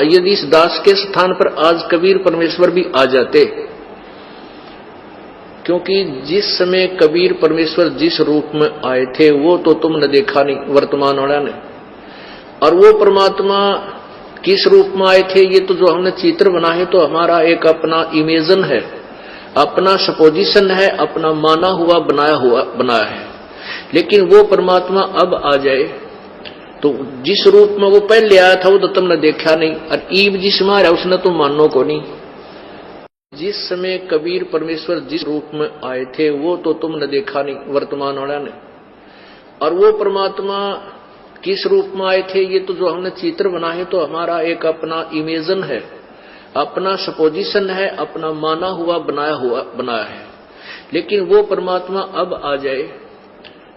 यदि इस दास के स्थान पर आज कबीर परमेश्वर भी आ जाते, क्योंकि जिस समय कबीर परमेश्वर जिस रूप में आए थे वो तो तुमने देखा नहीं, वर्तमान वाला ने, और वो परमात्मा किस रूप में आए थे ये तो जो हमने चित्र बना है तो हमारा एक अपना इमेजन है, अपना सपोजिशन है, अपना माना हुआ बनाया है। लेकिन वो परमात्मा अब आ जाए तो जिस रूप में वो पहले आया था वो तो तुमने देखा नहीं, और ईब जिसमें आ रहा उसने तुम मानो को नहीं। जिस समय कबीर परमेश्वर जिस रूप में आए थे वो तो तुमने देखा नहीं, वर्तमान वाला ने, और वो परमात्मा किस रूप में आए थे ये तो जो हमने चित्र बना है तो हमारा एक अपना इमेजन है, अपना सपोजिशन है, अपना माना हुआ बनाया है। लेकिन वो परमात्मा अब आ जाए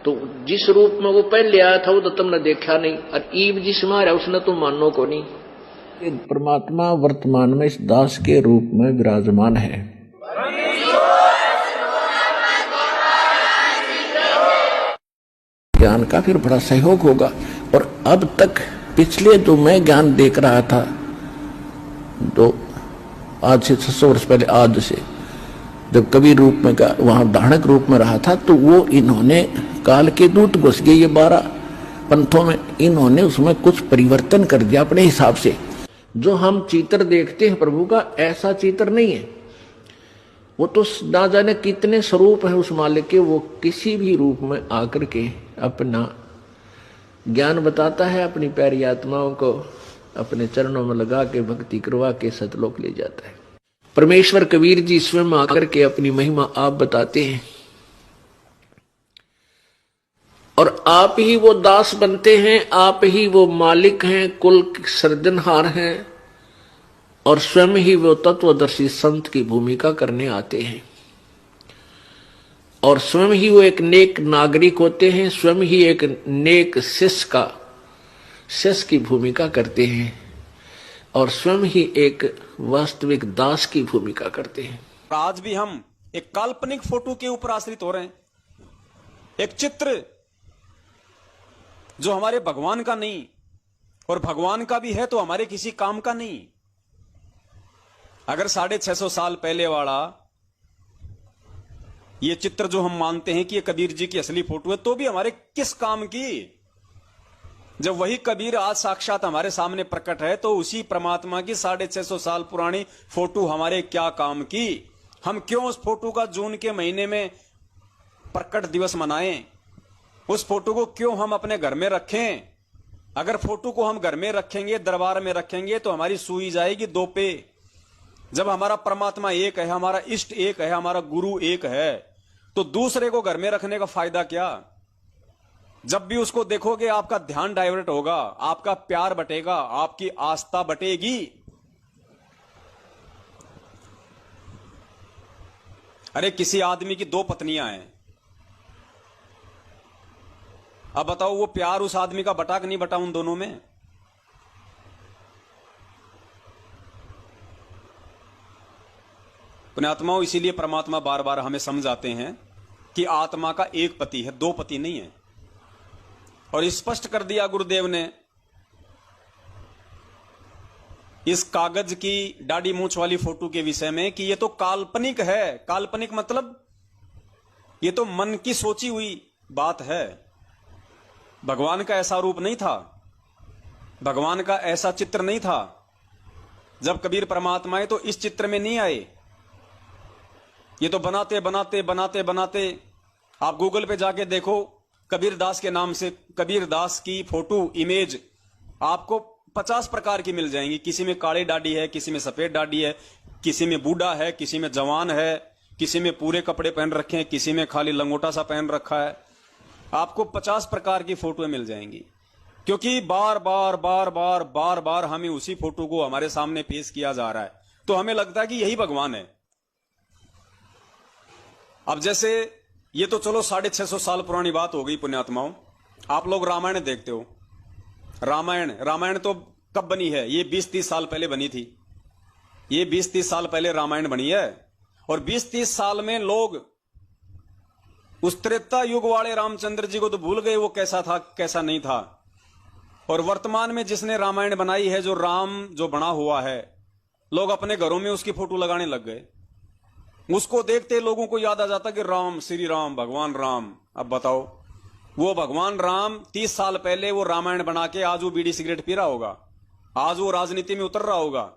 तो जिस रूप में वो पहले आया था वो तो तुमने देखा नहीं, और ईब जिसमें आ रहा उसने तुम मानो को नहीं। परमात्मा वर्तमान में इस दास के रूप में विराजमान है। ज्ञान का फिर बड़ा सहयोग होगा। और अब तक पिछले जो मैं ज्ञान देख रहा था, तो आज से 600 वर्ष पहले, आज से जब कबीर रूप में वहां धारणक रूप में रहा था, तो वो इन्होंने काल के दूत घुस गए ये 12 पंथों में, इन्होंने उसमें कुछ परिवर्तन कर दिया अपने हिसाब से। जो हम चित्र देखते हैं प्रभु का, ऐसा चित्र नहीं है। वो तो ना जाने कितने स्वरूप है उस मालिक के, वो किसी भी रूप में आकर के अपना ज्ञान बताता है, अपनी प्यारी आत्माओं को अपने चरणों में लगा के भक्ति करवा के सतलोक ले जाता है। परमेश्वर कबीर जी स्वयं आकर के अपनी महिमा आप बताते हैं, और आप ही वो दास बनते हैं, आप ही वो मालिक हैं, कुल सर्जनहार हैं, और स्वयं ही वो तत्वदर्शी संत की भूमिका करने आते हैं, और स्वयं ही वो एक नेक नागरिक होते हैं, स्वयं ही एक नेक शिष्य की भूमिका करते हैं, और स्वयं ही एक वास्तविक दास की भूमिका करते हैं। आज भी हम एक काल्पनिक फोटो के ऊपर आश्रित हो रहे हैं, एक चित्र जो हमारे भगवान का नहीं, और भगवान का भी है तो हमारे किसी काम का नहीं। अगर 650 साल पहले वाला ये चित्र जो हम मानते हैं कि ये कबीर जी की असली फोटो है, तो भी हमारे किस काम की? जब वही कबीर आज साक्षात हमारे सामने प्रकट है, तो उसी परमात्मा की 650 साल पुरानी फोटो हमारे क्या काम की? हम क्यों उस फोटो का जून के महीने में प्रकट दिवस मनाएं? उस फोटो को क्यों हम अपने घर में रखें? अगर फोटो को हम घर में रखेंगे, दरबार में रखेंगे, तो हमारी सुई जाएगी 2 पे। जब हमारा परमात्मा एक है, हमारा इष्ट एक है, हमारा गुरु एक है, तो दूसरे को घर में रखने का फायदा क्या? जब भी उसको देखोगे आपका ध्यान डाइवर्ट होगा, आपका प्यार बटेगा, आपकी आस्था बटेगी। अरे किसी आदमी की 2 पत्नियां हैं, अब बताओ वो प्यार उस आदमी का बटा कि नहीं बटा उन दोनों में? पुण्यात्माओं, इसीलिए परमात्मा बार बार हमें समझाते हैं कि आत्मा का एक पति है, 2 पति नहीं है। और स्पष्ट कर दिया गुरुदेव ने इस कागज की दाढ़ी मूंछ वाली फोटो के विषय में कि ये तो काल्पनिक है। काल्पनिक मतलब ये तो मन की सोची हुई बात है। भगवान का ऐसा रूप नहीं था, भगवान का ऐसा चित्र नहीं था। जब कबीर परमात्मा तो इस चित्र में नहीं आए। ये तो बनाते बनाते बनाते बनाते आप गूगल पे जाके देखो, कबीर दास के नाम से कबीर दास की फोटो इमेज आपको 50 प्रकार की मिल जाएंगी। किसी में काली दाढ़ी है, किसी में सफेद दाढ़ी है, किसी में बूढ़ा है, किसी में जवान है, किसी में पूरे कपड़े पहन रखे हैं, किसी में खाली लंगोटा सा पहन रखा है। आपको 50 प्रकार की फोटोएं मिल जाएंगी, क्योंकि बार बार बार बार बार बार हमें उसी फोटो को हमारे सामने पेश किया जा रहा है, तो हमें लगता है कि यही भगवान है। अब जैसे ये तो चलो 650 साल पुरानी बात हो गई पुण्यात्माओं। आप लोग रामायण देखते हो, रामायण तो कब बनी है? ये 20-30 साल पहले बनी थी। ये 20-30 साल पहले रामायण बनी है, और 20-30 साल में लोग उस त्रेता युग वाले रामचंद्र जी को तो भूल गए, वो कैसा था कैसा नहीं था। और वर्तमान में जिसने रामायण बनाई है, जो राम जो बना हुआ है, लोग अपने घरों में उसकी फोटो लगाने लग गए। उसको देखते लोगों को याद आ जाता कि राम, श्री राम, भगवान राम। अब बताओ, वो भगवान राम 30 साल पहले वो रामायण बना के आज वो बीड़ी सिगरेट पी रहा होगा, आज वो राजनीति में उतर रहा होगा,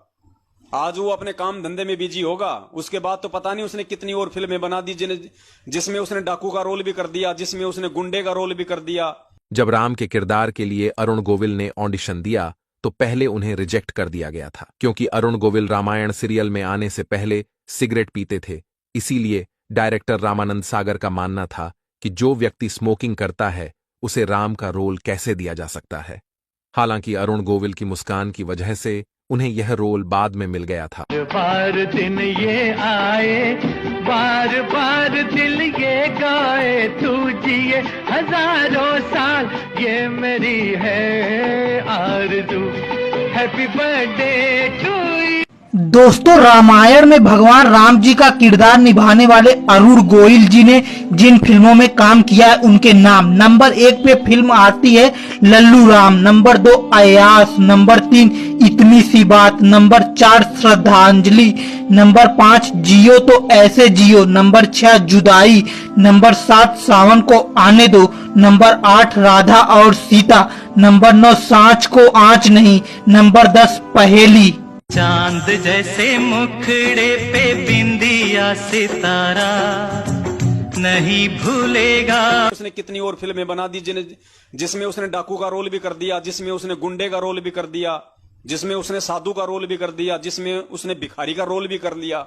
आज वो अपने काम धंधे में बिजी होगा। उसके बाद तो पता नहीं उसने कितनी और फिल्में बना दी जिसमें उसने डाकू का रोल भी कर दिया, जिसमें उसने गुंडे का रोल भी कर दिया। जब राम के किरदार के लिए अरुण गोविल ने ऑडिशन दिया तो पहले उन्हें रिजेक्ट कर दिया गया था, क्योंकि अरुण गोविल रामायण सीरियल में आने से पहले सिगरेट पीते थे। इसीलिए डायरेक्टर रामानंद सागर का मानना था कि जो व्यक्ति स्मोकिंग करता है उसे राम का रोल कैसे दिया जा सकता है। हालांकि अरुण गोविल की मुस्कान की वजह से उन्हें यह रोल बाद में मिल गया था। बार दिन ये आए, बार बार दिल ये गाए, तू जिए हजारों साल, ये मेरी है आरज़ू। Happy birthday to you. दोस्तों, रामायण में भगवान राम जी का किरदार निभाने वाले अरुण गोविल जी ने जिन फिल्मों में काम किया है उनके नाम। नंबर 1 पे फिल्म आती है लल्लू राम, नंबर 2 अयास, नंबर 3 इतनी सी बात, नंबर 4 श्रद्धांजलि, नंबर 5 जियो तो ऐसे जियो, नंबर 6 जुदाई, नंबर 7 सावन को आने दो, नंबर 8 राधा और सीता, नंबर 9 सांच को आंच नहीं, नंबर 10 पहेली। चांद जैसे मुखड़े पे बिंदिया सितारा नहीं भूलेगा। उसने कितनी और फिल्में बना दी जिसमें उसने डाकू का रोल भी कर दिया, जिसमें उसने गुंडे का रोल भी कर दिया, जिसमें उसने साधु का रोल भी कर दिया, जिसमें उसने भिखारी का रोल भी कर लिया।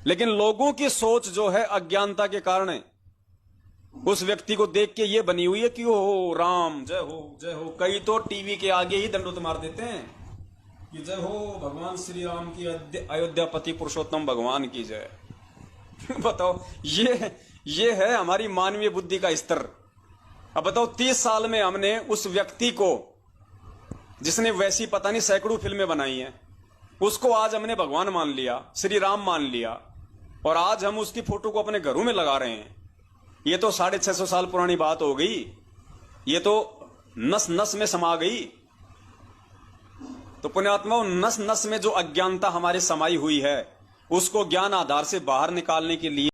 लेकिन लोगों की सोच जो है अज्ञानता के कारण उस व्यक्ति को देख के ये बनी हुई है कि ओ राम जय हो जय हो। कई तो टीवी के आगे ही दंडोत मार देते हैं कि जय हो भगवान श्री राम की, अयोध्यापति पुरुषोत्तम भगवान की जय। बताओ, ये है हमारी मानवीय बुद्धि का स्तर। अब बताओ, 30 साल में हमने उस व्यक्ति को, जिसने वैसी पता नहीं सैकड़ों फिल्में बनाई हैं, उसको आज हमने भगवान मान लिया, श्री राम मान लिया, और आज हम उसकी फोटो को अपने घरों में लगा रहे हैं। ये तो 650 साल पुरानी बात हो गई, ये तो नस नस में समा गई। तो पुण्यात्माओं, नस नस में जो अज्ञानता हमारे समाई हुई है, उसको ज्ञान आधार से बाहर निकालने के लिए